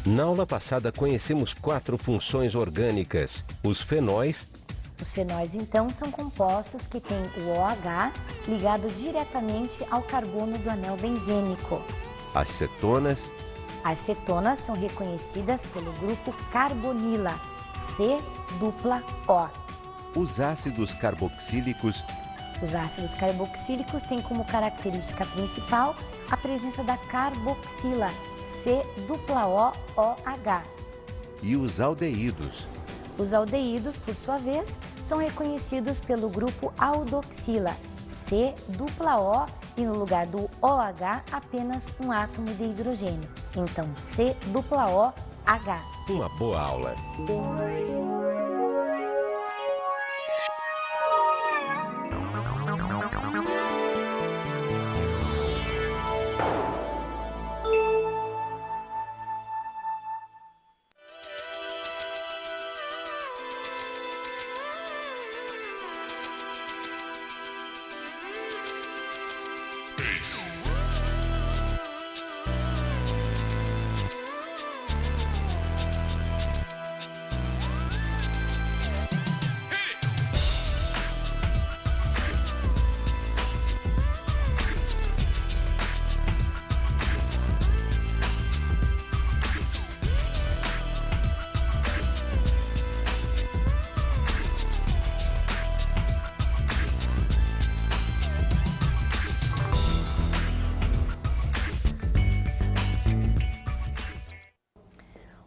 Na aula passada conhecemos 4 funções orgânicas. Os fenóis. Os fenóis, então, são compostos que têm o OH ligado diretamente ao carbono do anel benzênico. As cetonas. As cetonas são reconhecidas pelo grupo carbonila, C-O. Os ácidos carboxílicos. Os ácidos carboxílicos têm como característica principal a presença da carboxila, C-O-O-H. E os aldeídos. Os aldeídos, por sua vez, são reconhecidos pelo grupo aldoxila, C-O, e no lugar do OH apenas um átomo de hidrogênio. Então, C-O-H. Uma boa aula.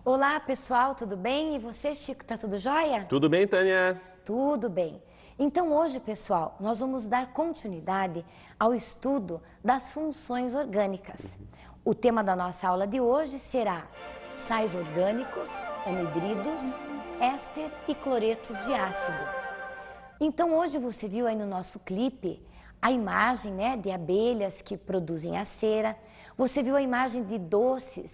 Olá pessoal, tudo bem? E você, Chico, tá tudo jóia? Tudo bem, Tânia? Tudo bem. Então hoje, pessoal, nós vamos dar continuidade ao estudo das funções orgânicas. O tema da nossa aula de hoje será sais orgânicos, anidridos, éster e cloretos de ácido. Então hoje você viu aí no nosso clipe a imagem, né, de abelhas que produzem a cera. Você viu a imagem de doces,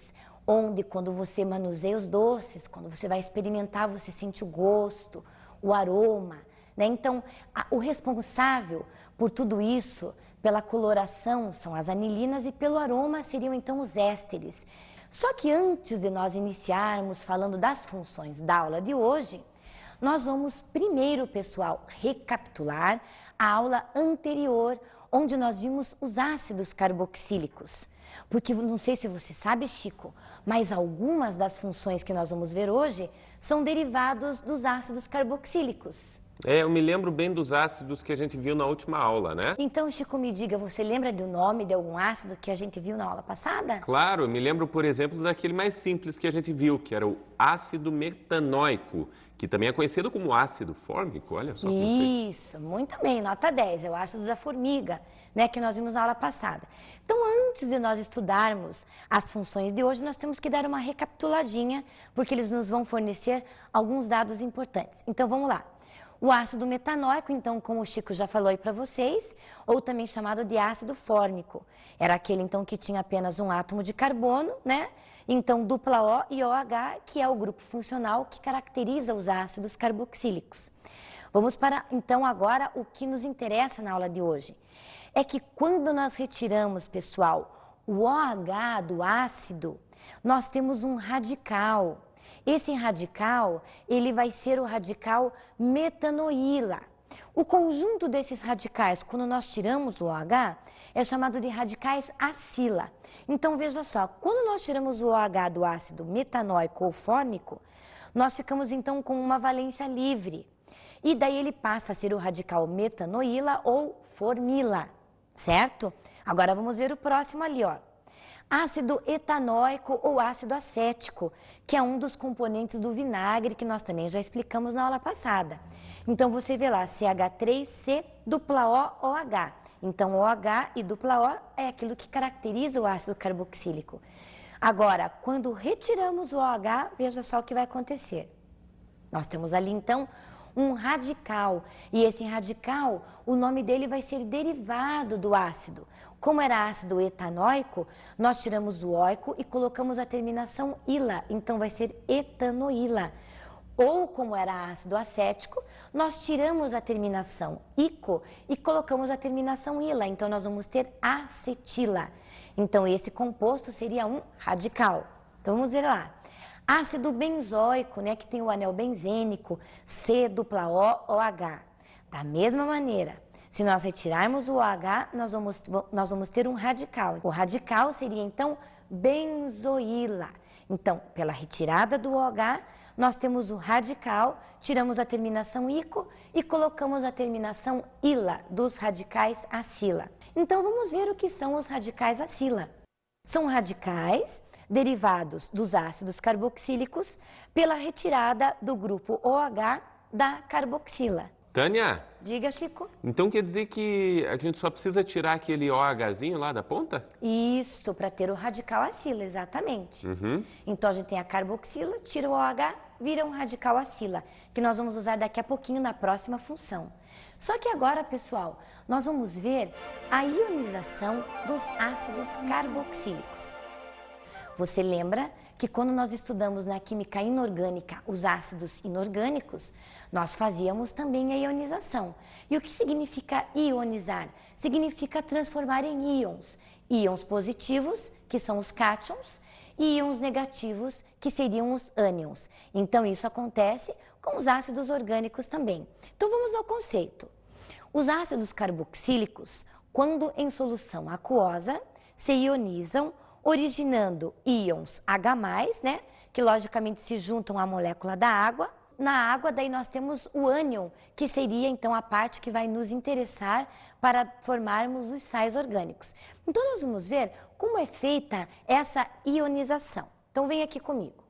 onde quando você manuseia os doces, quando você vai experimentar, você sente o gosto, o aroma, né? Então, o responsável por tudo isso, pela coloração, são as anilinas e pelo aroma seriam então os ésteres. Só que antes de nós iniciarmos falando das funções da aula de hoje, nós vamos primeiro, pessoal, recapitular a aula anterior, onde nós vimos os ácidos carboxílicos. Porque não sei se você sabe, Chico, mas algumas das funções que nós vamos ver hoje são derivados dos ácidos carboxílicos. Eu me lembro bem dos ácidos que a gente viu na última aula, né? Então, Chico, me diga, você lembra do nome de algum ácido que a gente viu na aula passada? Claro, eu me lembro, por exemplo, daquele mais simples que a gente viu, que era o ácido metanoico, que também é conhecido como ácido fórmico, olha só. Isso, muito bem, nota 10, é o ácido da formiga, né, que nós vimos na aula passada. Então, antes de nós estudarmos as funções de hoje, nós temos que dar uma recapituladinha, porque eles nos vão fornecer alguns dados importantes. Então, vamos lá. O ácido metanóico, então, como o Chico já falou aí para vocês, ou também chamado de ácido fórmico. Era aquele, então, que tinha apenas um átomo de carbono, né? Então, dupla O e OH, que é o grupo funcional que caracteriza os ácidos carboxílicos. Vamos para, então, agora o que nos interessa na aula de hoje. É que quando nós retiramos, pessoal, o OH do ácido, nós temos um radical. Esse radical, ele vai ser o radical metanoíla. O conjunto desses radicais, quando nós tiramos o OH, é chamado de radicais acila. Então, veja só, quando nós tiramos o OH do ácido metanóico ou fórmico, nós ficamos então com uma valência livre. E daí ele passa a ser o radical metanoíla ou formila, certo? Agora vamos ver o próximo ali, ó. Ácido etanóico ou ácido acético, que é um dos componentes do vinagre, que nós também já explicamos na aula passada. Então, você vê lá, CH3C, dupla O, OH. Então, OH e dupla O é aquilo que caracteriza o ácido carboxílico. Agora, quando retiramos o OH, veja só o que vai acontecer. Nós temos ali, então, um radical. E esse radical, o nome dele vai ser derivado do ácido. Como era ácido etanóico, nós tiramos o óico e colocamos a terminação ila, então vai ser etanoíla. Ou como era ácido acético, nós tiramos a terminação ico e colocamos a terminação ila, então nós vamos ter acetila. Então esse composto seria um radical. Então vamos ver lá. Ácido benzoico, né, que tem o anel benzênico, C-O-OH. Da mesma maneira, se nós retirarmos o OH, nós vamos ter um radical. O radical seria, então, benzoíla. Então, pela retirada do OH, nós temos o radical, tiramos a terminação ico e colocamos a terminação ila, dos radicais acila. Então, vamos ver o que são os radicais acila. São radicais derivados dos ácidos carboxílicos pela retirada do grupo OH da carboxila. Tânia, Diga, Chico. então quer dizer que a gente só precisa tirar aquele OHzinho lá da ponta? Isso, para ter o radical acila, exatamente. Uhum. Então, a gente tem a carboxila, tira o OH, vira um radical acila, que nós vamos usar daqui a pouquinho na próxima função. Só que agora, pessoal, nós vamos ver a ionização dos ácidos carboxílicos. Você lembra que quando nós estudamos na química inorgânica os ácidos inorgânicos, nós fazíamos também a ionização. E o que significa ionizar? Significa transformar em íons. Íons positivos, que são os cátions, e íons negativos, que seriam os ânions. Então, isso acontece com os ácidos orgânicos também. Então, vamos ao conceito. Os ácidos carboxílicos, quando em solução aquosa, se ionizam, originando íons H+, né, que logicamente se juntam à molécula da água. Na água, daí nós temos o ânion, que seria então a parte que vai nos interessar para formarmos os sais orgânicos. Então, nós vamos ver como é feita essa ionização. Então, vem aqui comigo.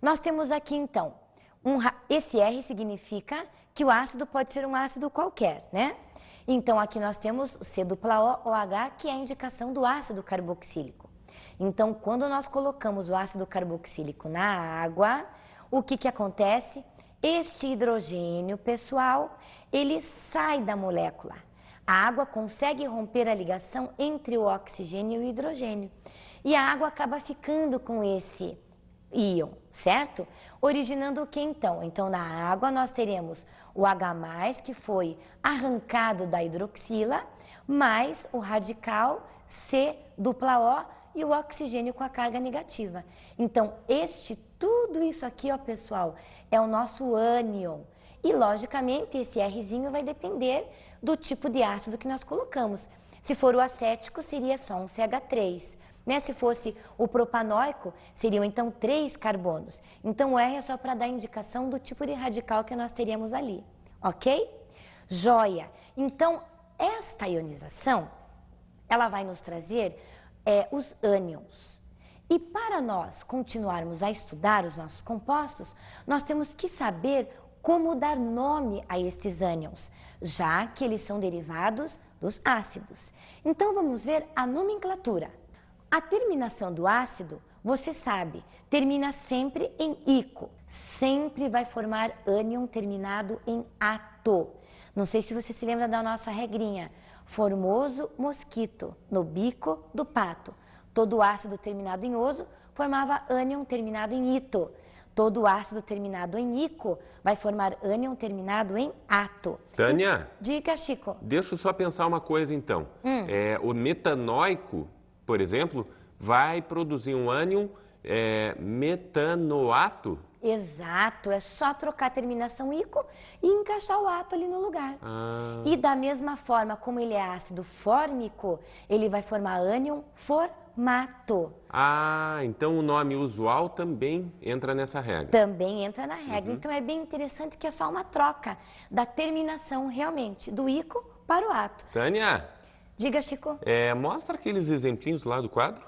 Nós temos aqui então, esse R significa que o ácido pode ser um ácido qualquer, né? Então, aqui nós temos C-O-OH, que é a indicação do ácido carboxílico. Então, quando nós colocamos o ácido carboxílico na água, o que acontece? Este hidrogênio, pessoal, ele sai da molécula. A água consegue romper a ligação entre o oxigênio e o hidrogênio. E a água acaba ficando com esse íon, certo? Originando o que então? Então, na água nós teremos o H+, que foi arrancado da hidroxila, mais o radical C-O e o oxigênio com a carga negativa. Então, tudo isso aqui, ó, pessoal, é o nosso ânion. E, logicamente, esse Rzinho vai depender do tipo de ácido que nós colocamos. Se for o acético, seria só um CH3. Né? Se fosse o propanóico, seriam, então, 3 carbonos. Então, o R é só para dar indicação do tipo de radical que nós teríamos ali. Ok? Joia! Então, esta ionização, ela vai nos trazer os ânions. E para nós continuarmos a estudar os nossos compostos, nós temos que saber como dar nome a estes ânions, já que eles são derivados dos ácidos. Então, vamos ver a nomenclatura. A terminação do ácido, você sabe, termina sempre em ico. Sempre vai formar ânion terminado em ato. Não sei se você se lembra da nossa regrinha. Formoso mosquito, no bico do pato. Todo ácido terminado em oso formava ânion terminado em ito. Todo ácido terminado em ico vai formar ânion terminado em ato. Tânia? Diga, Chico. Deixa eu só pensar uma coisa, então. O metanóico, por exemplo, vai produzir um ânion metanoato? Exato, é só trocar a terminação ico e encaixar o ato ali no lugar. E da mesma forma como ele é ácido fórmico, ele vai formar ânion formato. Então o nome usual também entra nessa regra. Também entra na regra. Então é bem interessante que é só uma troca da terminação realmente, do ico para o ato. Tânia? Diga, Chico. Mostra aqueles exemplinhos lá do quadro.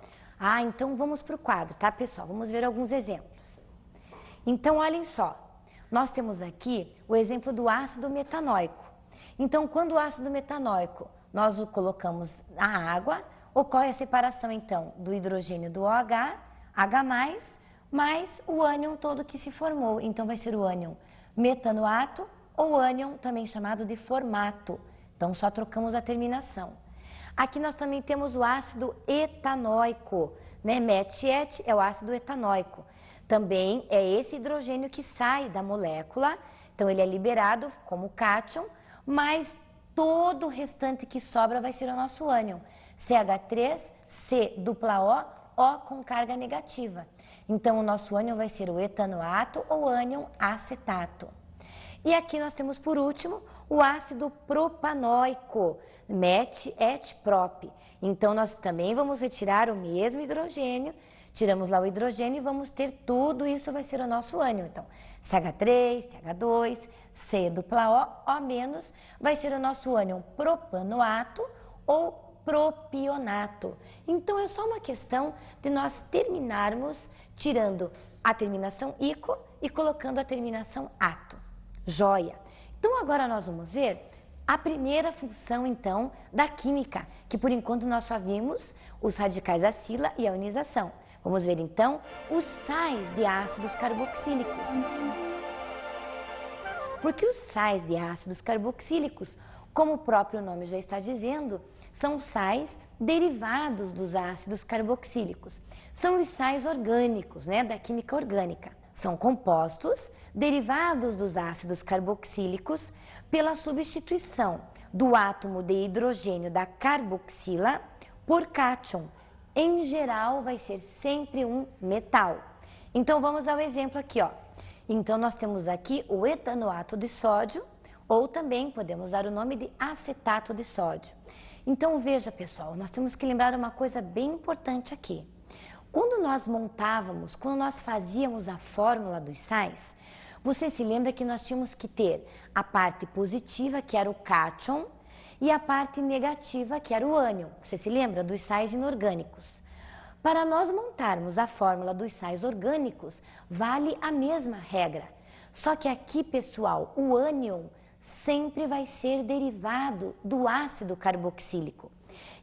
Então vamos para o quadro, tá, pessoal? Vamos ver alguns exemplos. Então, olhem só, nós temos aqui o exemplo do ácido metanóico. Então, quando o ácido metanóico nós o colocamos na água, ocorre a separação, então, do hidrogênio do OH, H+, mais o ânion todo que se formou. Então, vai ser o ânion metanoato ou ânion também chamado de formato. Então, só trocamos a terminação. Aqui nós também temos o ácido etanóico, né? MET é o ácido etanóico. Também é esse hidrogênio que sai da molécula, então ele é liberado como cátion, mas todo o restante que sobra vai ser o nosso ânion, CH3, C-O, O com carga negativa. Então, o nosso ânion vai ser o etanoato ou ânion acetato. E aqui nós temos, por último, o ácido propanóico, met-et-prop. Então, nós também vamos retirar o mesmo hidrogênio, tiramos lá o hidrogênio e vamos ter tudo isso, vai ser o nosso ânion. Então, CH3, CH2, C dupla O, O-, vai ser o nosso ânion propanoato ou propionato. Então, é só uma questão de nós terminarmos tirando a terminação ico e colocando a terminação ato. Joia! Então, agora nós vamos ver a primeira função, então, da química, que por enquanto nós só vimos os radicais acila e a ionização. Vamos ver, então, os sais de ácidos carboxílicos. Porque os sais de ácidos carboxílicos, como o próprio nome já está dizendo, são sais derivados dos ácidos carboxílicos. São os sais orgânicos, né, da química orgânica. São compostos derivados dos ácidos carboxílicos pela substituição do átomo de hidrogênio da carboxila por cátion. Em geral, vai ser sempre um metal. Então, vamos ao exemplo aqui, ó. Então, nós temos aqui o etanoato de sódio, ou também podemos dar o nome de acetato de sódio. Então, veja, pessoal, nós temos que lembrar uma coisa bem importante aqui. Quando nós montávamos, quando nós fazíamos a fórmula dos sais, você se lembra que nós tínhamos que ter a parte positiva, que era o cátion, e a parte negativa, que era o ânion. Você se lembra dos sais inorgânicos? Para nós montarmos a fórmula dos sais orgânicos, vale a mesma regra. Só que aqui, pessoal, o ânion sempre vai ser derivado do ácido carboxílico.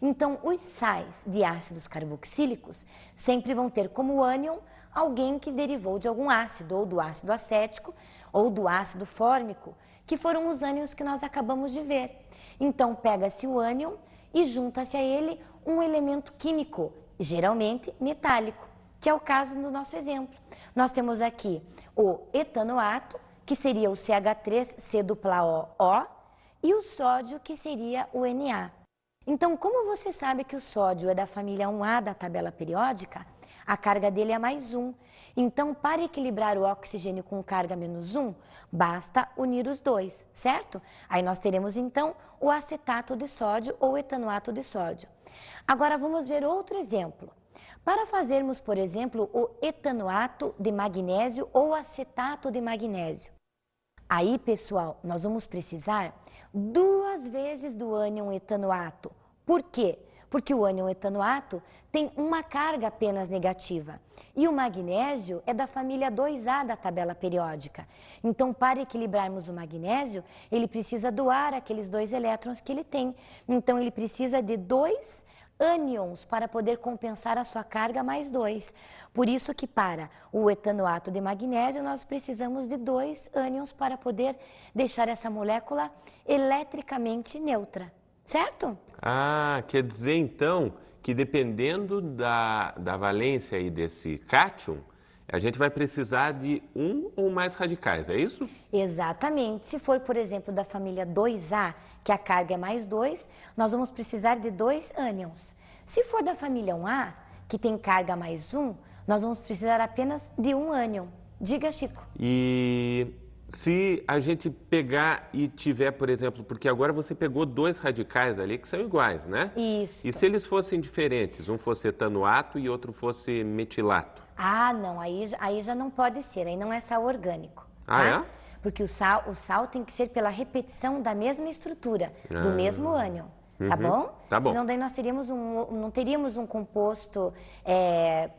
Então, os sais de ácidos carboxílicos sempre vão ter como ânion alguém que derivou de algum ácido, ou do ácido acético, ou do ácido fórmico, que foram os ânions que nós acabamos de ver. Então, pega-se o ânion e junta-se a ele um elemento químico, geralmente metálico, que é o caso do nosso exemplo. Nós temos aqui o etanoato, que seria o CH3, C-O-O, e o sódio, que seria o Na. Então, como você sabe que o sódio é da família 1A da tabela periódica, a carga dele é mais 1. Então, para equilibrar o oxigênio com carga menos 1, basta unir os dois, certo? Aí nós teremos, então, o acetato de sódio ou etanoato de sódio. Agora, vamos ver outro exemplo. Para fazermos, por exemplo, o etanoato de magnésio ou acetato de magnésio. Aí, pessoal, nós vamos precisar 2 vezes do ânion etanoato. Por quê? Porque o ânion etanoato tem uma carga apenas negativa. E o magnésio é da família 2A da tabela periódica. Então, para equilibrarmos o magnésio, ele precisa doar aqueles 2 elétrons que ele tem. Então, ele precisa de 2 ânions para poder compensar a sua carga mais 2. Por isso que para o etanoato de magnésio, nós precisamos de 2 ânions para poder deixar essa molécula eletricamente neutra. Certo? Ah, quer dizer então que dependendo da valência aí desse cátion, a gente vai precisar de um ou mais radicais, é isso? Exatamente. Se for, por exemplo, da família 2A, que a carga é mais 2, nós vamos precisar de 2 ânions. Se for da família 1A, que tem carga mais 1, nós vamos precisar apenas de 1 ânion. Diga, Chico. E se a gente pegar e tiver, por exemplo, porque agora você pegou 2 radicais ali que são iguais, né? Isso. E se eles fossem diferentes, um fosse etanoato e outro fosse metilato? Ah, não, aí já não pode ser, aí não é sal orgânico. Ah, tá? é? Porque o sal tem que ser pela repetição da mesma estrutura, do mesmo ânion, tá bom? Tá bom. Senão daí nós não teríamos um composto,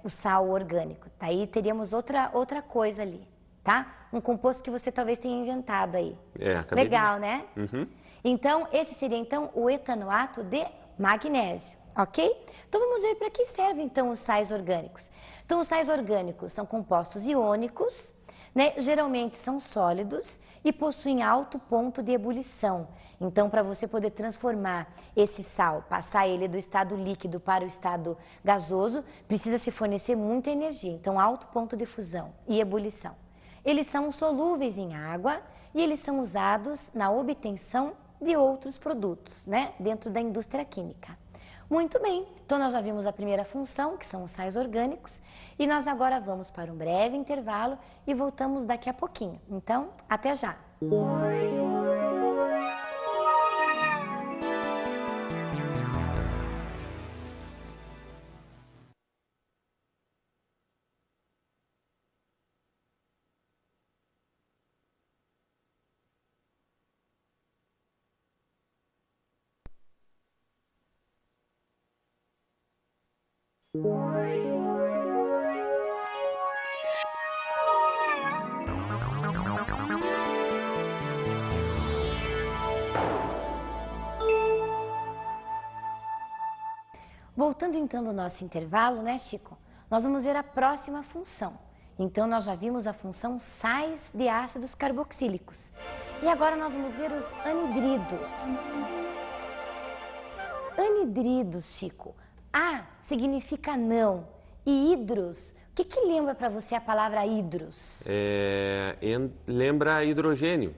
o sal orgânico, aí teríamos outra coisa ali, tá? Um composto que você talvez tenha inventado aí. Acabei Legal, né? Uhum. Então, esse seria então o etanoato de magnésio, ok? Então, vamos ver para que servem então os sais orgânicos. Então, os sais orgânicos são compostos iônicos, né? Geralmente são sólidos e possuem alto ponto de ebulição. Então, para você poder transformar esse sal, passar ele do estado líquido para o estado gasoso, precisa se fornecer muita energia. Então, alto ponto de fusão e ebulição. Eles são solúveis em água e eles são usados na obtenção de outros produtos, né? Dentro da indústria química. Muito bem, então nós já vimos a primeira função, que são os sais orgânicos, e nós agora vamos para um breve intervalo e voltamos daqui a pouquinho. Então, até já! Voltando então do nosso intervalo, né, Chico? Nós vamos ver a próxima função. Então, nós já vimos a função sais de ácidos carboxílicos. E agora nós vamos ver os anidridos. Anidridos, Chico. A significa não. E hidros, o que lembra para você a palavra hidros? Lembra hidrogênio.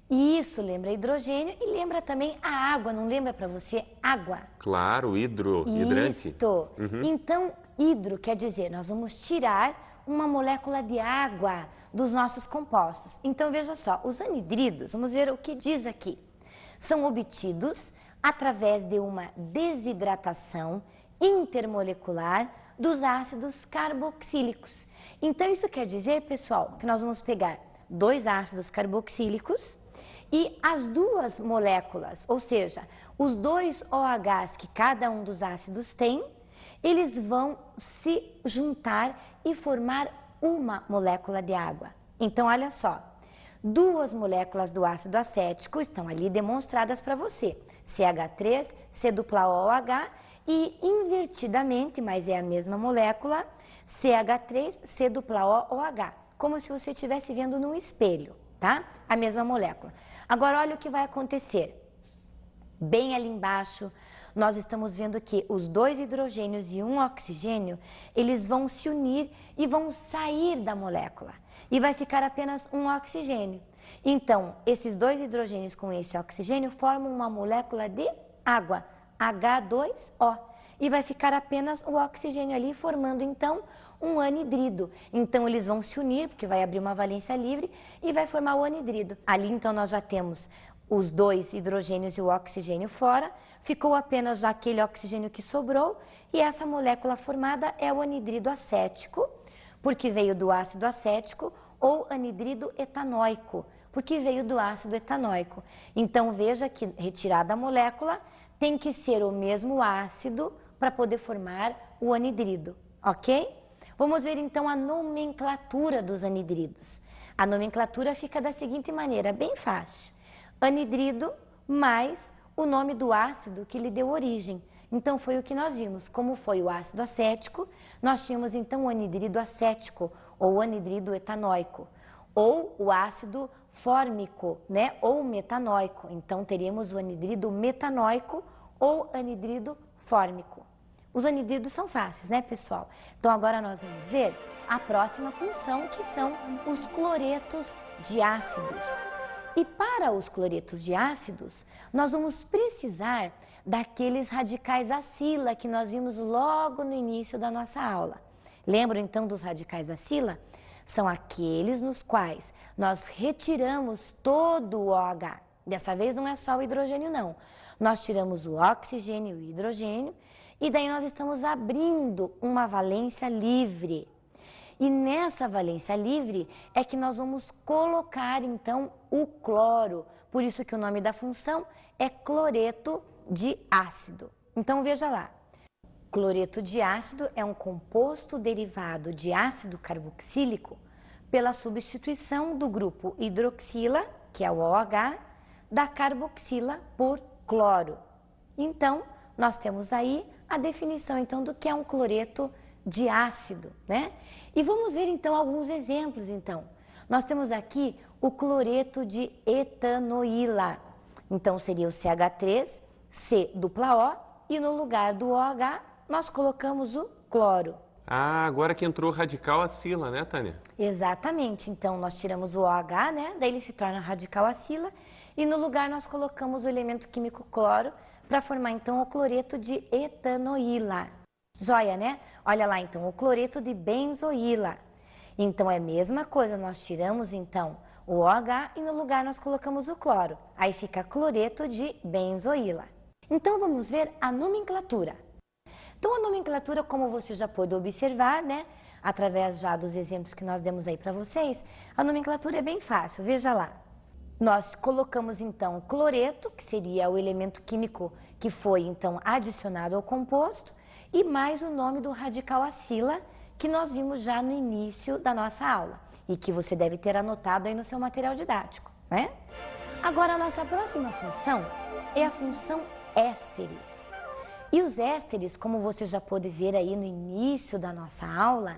Isso, lembra hidrogênio e lembra também a água, não lembra para você água? Claro, hidrante. Isto. Então, hidro quer dizer, nós vamos tirar uma molécula de água dos nossos compostos. Então, veja só, os anidridos, vamos ver o que diz aqui. São obtidos através de uma desidratação intermolecular dos ácidos carboxílicos. Então, isso quer dizer, pessoal, que nós vamos pegar 2 ácidos carboxílicos e as 2 moléculas, ou seja, os 2 OHs que cada um dos ácidos tem, eles vão se juntar e formar uma molécula de água. Então, olha só, 2 moléculas do ácido acético estão ali demonstradas para você, CH3, C-OOH e invertidamente, mas é a mesma molécula, CH3, C-OOH, como se você estivesse vendo num espelho, tá? A mesma molécula. Agora, olha o que vai acontecer. Bem ali embaixo, nós estamos vendo que os 2 hidrogênios e 1 oxigênio, eles vão se unir e vão sair da molécula. E vai ficar apenas um oxigênio. Então, esses 2 hidrogênios com esse oxigênio formam uma molécula de água, H2O. E vai ficar apenas o oxigênio ali, formando então um anidrido. Então, eles vão se unir, porque vai abrir uma valência livre, e vai formar o anidrido. Ali, então, nós já temos os 2 hidrogênios e o oxigênio fora, ficou apenas aquele oxigênio que sobrou, e essa molécula formada é o anidrido acético, porque veio do ácido acético, ou anidrido etanóico, porque veio do ácido etanóico. Então, veja que, retirada a molécula, tem que ser o mesmo ácido para poder formar o anidrido, ok? Vamos ver então a nomenclatura dos anidridos. A nomenclatura fica da seguinte maneira, bem fácil. Anidrido mais o nome do ácido que lhe deu origem. Então foi o que nós vimos. Como foi o ácido acético, nós tínhamos então o anidrido acético ou anidrido etanóico. Ou o ácido fórmico, né? Ou metanóico. Então teríamos o anidrido metanóico ou anidrido fórmico. Os anidridos são fáceis, né, pessoal? Então, agora nós vamos ver a próxima função, que são os cloretos de ácidos. E para os cloretos de ácidos, nós vamos precisar daqueles radicais acila que nós vimos logo no início da nossa aula. Lembram, então, dos radicais acila? São aqueles nos quais nós retiramos todo o OH. Dessa vez não é só o hidrogênio, não. Nós tiramos o oxigênio e o hidrogênio, e daí nós estamos abrindo uma valência livre. E nessa valência livre é que nós vamos colocar, então, o cloro. Por isso que o nome da função é cloreto de ácido. Então, veja lá. Cloreto de ácido é um composto derivado de ácido carboxílico pela substituição do grupo hidroxila, que é o OH, da carboxila por cloro. Então, nós temos aí a definição, então, do que é um cloreto de ácido, né? E vamos ver, então, alguns exemplos, então. Nós temos aqui o cloreto de etanoíla. Então, seria o CH3, C-O, e no lugar do OH, nós colocamos o cloro. Ah, agora que entrou o radical acila, né, Tânia? Exatamente. Então, nós tiramos o OH, né? Daí ele se torna radical acila. E no lugar nós colocamos o elemento químico cloro para formar então o cloreto de etanoíla. Joia, né? Olha lá então, o cloreto de benzoíla. Então é a mesma coisa, nós tiramos então o OH e no lugar nós colocamos o cloro. Aí fica cloreto de benzoíla. Então vamos ver a nomenclatura. Então a nomenclatura, como você já pôde observar, né? Através já dos exemplos que nós demos aí para vocês, a nomenclatura é bem fácil, veja lá. Nós colocamos então cloreto, que seria o elemento químico que foi então adicionado ao composto, e mais o nome do radical acila, que nós vimos já no início da nossa aula, e que você deve ter anotado aí no seu material didático, né? Agora a nossa próxima função é a função ésteres. E os ésteres, como você já pôde ver aí no início da nossa aula,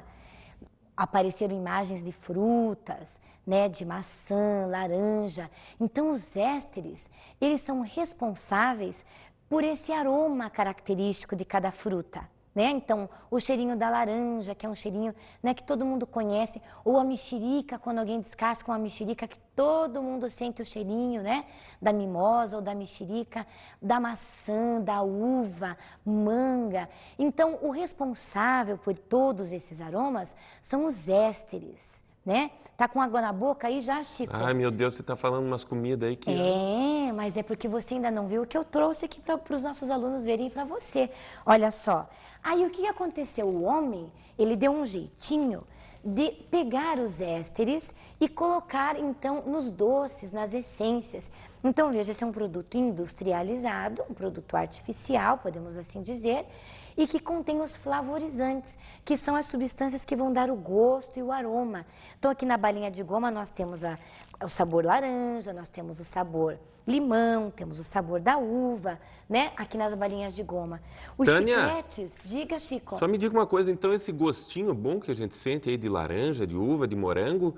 apareceram imagens de frutas, né, de maçã, laranja. Então os ésteres, eles são responsáveis por esse aroma característico de cada fruta, né? Então o cheirinho da laranja, que é um cheirinho, né, que todo mundo conhece, ou a mexerica, quando alguém descasca uma mexerica, que todo mundo sente o cheirinho, né, da mimosa ou da mexerica, da maçã, da uva, manga. Então o responsável por todos esses aromas são os ésteres, né? Tá com água na boca aí já, Chico? Ai, meu Deus, você tá falando umas comidas aí que... É, mas é porque você ainda não viu o que eu trouxe aqui para os nossos alunos verem para você. Olha só. Aí o que aconteceu? O homem, ele deu um jeitinho de pegar os ésteres e colocar então nos doces, nas essências. Então veja, esse é um produto industrializado, um produto artificial, podemos assim dizer, e que contém os flavorizantes, que são as substâncias que vão dar o gosto e o aroma. Então aqui na balinha de goma nós temos o sabor laranja, nós temos o sabor limão, temos o sabor da uva, né? Aqui nas balinhas de goma. Os Tânia, chicletes, diga, Chico. só me diga uma coisa, então esse gostinho bom que a gente sente aí de laranja, de uva, de morango,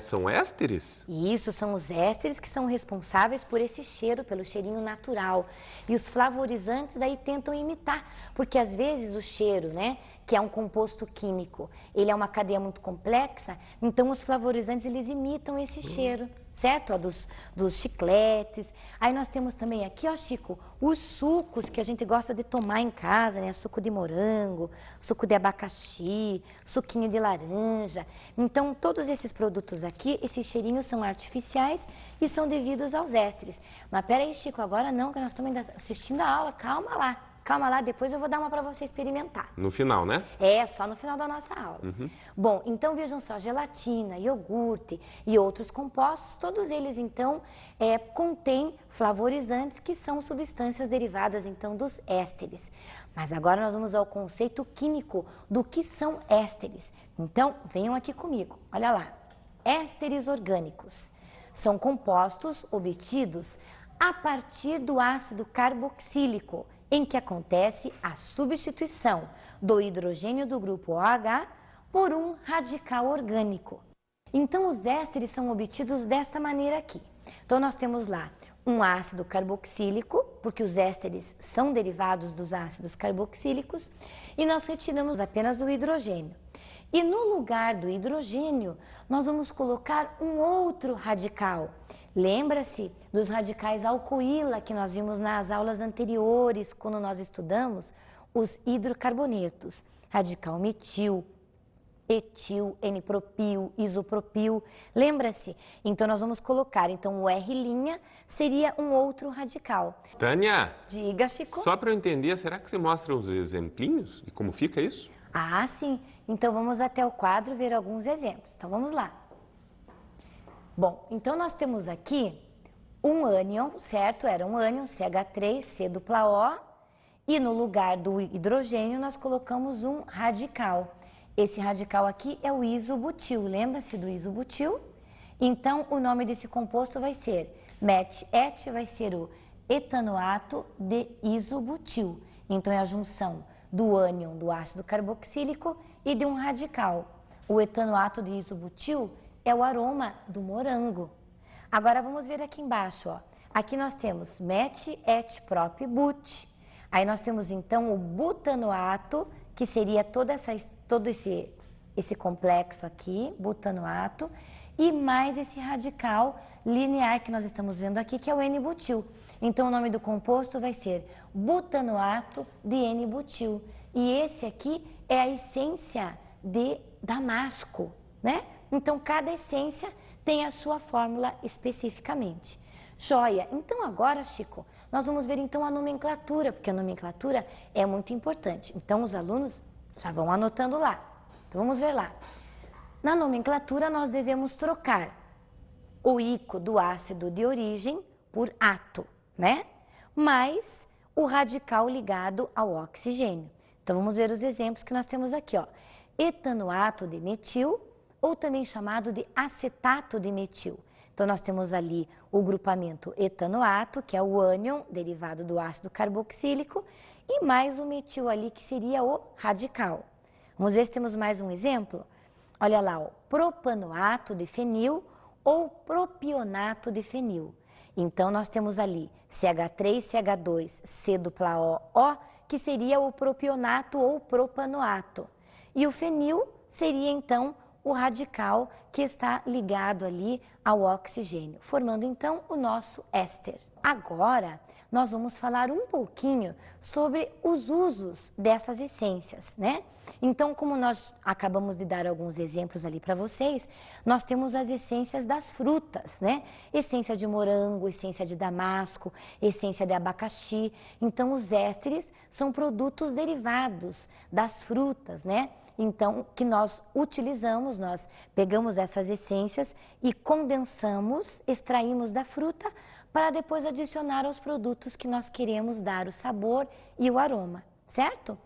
são ésteres? Isso, são os ésteres que são responsáveis por esse cheiro, pelo cheirinho natural. E os flavorizantes daí tentam imitar, porque às vezes o cheiro, né, que é um composto químico, ele é uma cadeia muito complexa, então os flavorizantes eles imitam esse cheiro. Certo? Ó, dos chicletes. Aí nós temos também aqui, ó, Chico, os sucos que a gente gosta de tomar em casa, né? Suco de morango, suco de abacaxi, suquinho de laranja. Então, todos esses produtos aqui, esses cheirinhos são artificiais e são devidos aos ésteres. Mas peraí, Chico, agora não, que nós estamos ainda assistindo a aula, calma lá. Calma lá, depois eu vou dar uma para você experimentar. No final, né? É, só no final da nossa aula. Uhum. Bom, então vejam só, gelatina, iogurte e outros compostos, todos eles então contêm flavorizantes que são substâncias derivadas então dos ésteres. Mas agora nós vamos ao conceito químico do que são ésteres. Então, venham aqui comigo, olha lá. Ésteres orgânicos são compostos obtidos a partir do ácido carboxílico, em que acontece a substituição do hidrogênio do grupo OH por um radical orgânico. Então, os ésteres são obtidos desta maneira aqui. Então, nós temos lá um ácido carboxílico, porque os ésteres são derivados dos ácidos carboxílicos, e nós retiramos apenas o hidrogênio. E no lugar do hidrogênio, nós vamos colocar um outro radical. Lembra-se dos radicais alcoíla que nós vimos nas aulas anteriores, quando nós estudamos os hidrocarbonetos. Radical metil, etil, N-propil, isopropil. Lembra-se? Então nós vamos colocar, então o R' seria um outro radical. Tânia, Diga, Chico. só para eu entender, será que você mostra os exemplinhos e como fica isso? Ah, sim. Então vamos até o quadro ver alguns exemplos. Então vamos lá. Bom, então nós temos aqui um ânion, certo? Era um ânion, CH3, C dupla O, e no lugar do hidrogênio nós colocamos um radical. Esse radical aqui é o isobutil, lembra-se do isobutil? Então o nome desse composto vai ser MET-ET, vai ser o etanoato de isobutil. Então é a junção do ânion, do ácido carboxílico e de um radical. O etanoato de isobutil é o aroma do morango. Agora vamos ver aqui embaixo, ó. Aqui nós temos MET, ET, PROP, BUT. Aí nós temos então o butanoato, que seria todo esse complexo aqui, butanoato, e mais esse radical linear que nós estamos vendo aqui, que é o N-butil. Então o nome do composto vai ser butanoato de N-butil. E esse aqui é a essência de damasco, né? Então cada essência tem a sua fórmula especificamente. Joia! Então agora, Chico, nós vamos ver então a nomenclatura, porque a nomenclatura é muito importante. Então os alunos já vão anotando lá. Então vamos ver lá. Na nomenclatura nós devemos trocar o ico do ácido de origem por ato, né? Mais o radical ligado ao oxigênio. Então vamos ver os exemplos que nós temos aqui, ó. Etanoato de metil, ou também chamado de acetato de metil. Então nós temos ali o grupamento etanoato, que é o ânion, derivado do ácido carboxílico, e mais o metil ali, que seria o radical. Vamos ver se temos mais um exemplo? Olha lá, ó, propanoato de fenil ou propionato de fenil. Então nós temos ali CH3, CH2, C dupla O, O, que seria o propionato ou propanoato. E o fenil seria então o radical que está ligado ali ao oxigênio, formando então o nosso éster. Agora, nós vamos falar um pouquinho sobre os usos dessas essências, né? Então, como nós acabamos de dar alguns exemplos ali para vocês, nós temos as essências das frutas, né? Essência de morango, essência de damasco, essência de abacaxi. Então, os ésteres são produtos derivados das frutas, né? Então, que nós utilizamos, nós pegamos essas essências e condensamos, extraímos da fruta para depois adicionar aos produtos que nós queremos dar o sabor e o aroma, certo?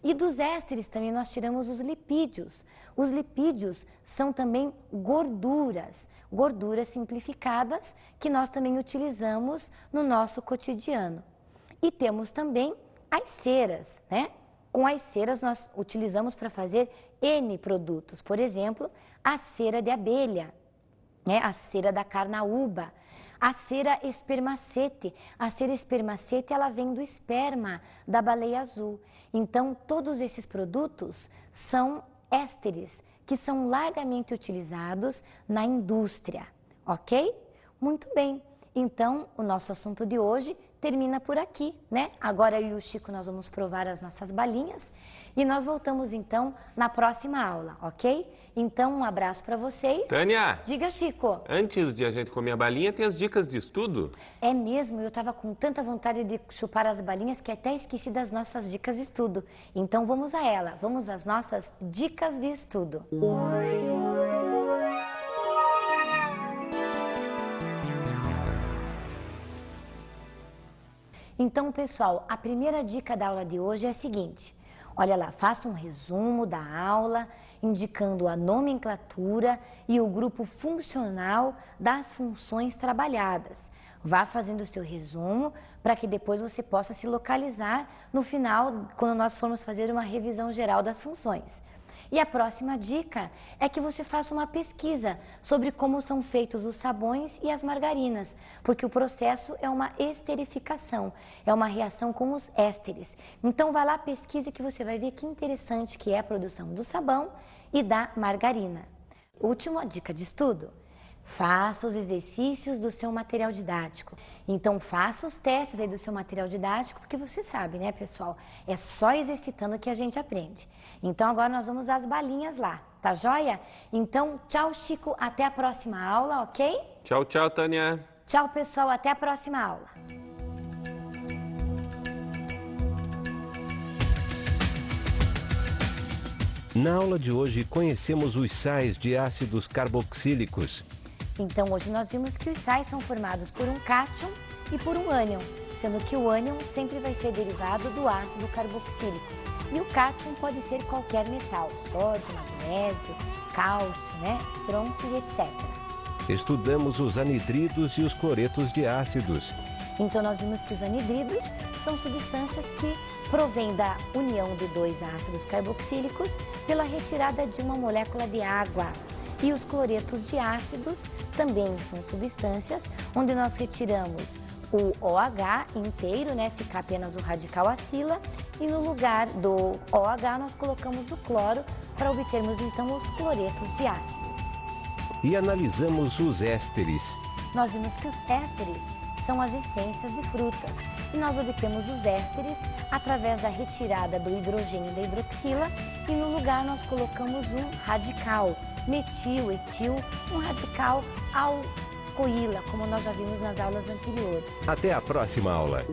E dos ésteres também nós tiramos os lipídios. Os lipídios são também gorduras, gorduras simplificadas que nós também utilizamos no nosso cotidiano. E temos também as ceras, né? Com as ceras nós utilizamos para fazer N produtos, por exemplo, a cera de abelha, né? A cera da carnaúba, a cera espermacete. A cera espermacete ela vem do esperma da baleia azul. Então todos esses produtos são ésteres que são largamente utilizados na indústria, ok? Muito bem, então o nosso assunto de hoje termina por aqui, né? Agora eu e o Chico nós vamos provar as nossas balinhas e nós voltamos então na próxima aula, ok? Então um abraço para vocês. Tânia! Diga, Chico. Antes de a gente comer a balinha, tem as dicas de estudo? É mesmo, eu estava com tanta vontade de chupar as balinhas que até esqueci das nossas dicas de estudo. Então vamos a ela, vamos às nossas dicas de estudo. Então, pessoal, a primeira dica da aula de hoje é a seguinte. Olha lá, faça um resumo da aula, indicando a nomenclatura e o grupo funcional das funções trabalhadas. Vá fazendo o seu resumo para que depois você possa se localizar no final, quando nós formos fazer uma revisão geral das funções. E a próxima dica é que você faça uma pesquisa sobre como são feitos os sabões e as margarinas, porque o processo é uma esterificação, é uma reação com os ésteres. Então vá lá, pesquise que você vai ver que interessante que é a produção do sabão e da margarina. Última dica de estudo. Faça os exercícios do seu material didático. Então, faça os testes aí do seu material didático, porque você sabe, né, pessoal? É só exercitando que a gente aprende. Então, agora nós vamos às balinhas lá, tá joia? Então, tchau, Chico, até a próxima aula, ok? Tchau, tchau, Tânia. Tchau, pessoal, até a próxima aula. Na aula de hoje, conhecemos os sais de ácidos carboxílicos. Então, hoje nós vimos que os sais são formados por um cátion e por um ânion, sendo que o ânion sempre vai ser derivado do ácido carboxílico. E o cátion pode ser qualquer metal, sódio, magnésio, cálcio, né, estrôncio e etc. Estudamos os anidridos e os cloretos de ácidos. Então, nós vimos que os anidridos são substâncias que provêm da união de dois ácidos carboxílicos pela retirada de uma molécula de água. E os cloretos de ácidos também são substâncias onde nós retiramos o OH inteiro, né, fica apenas o radical acila, e no lugar do OH nós colocamos o cloro para obtermos então os cloretos de ácidos. E analisamos os ésteres. Nós vimos que os ésteres são as essências de frutas. E nós obtemos os ésteres através da retirada do hidrogênio da hidroxila e no lugar nós colocamos um radical, metil, etil, um radical alcoíla, como nós já vimos nas aulas anteriores. Até a próxima aula.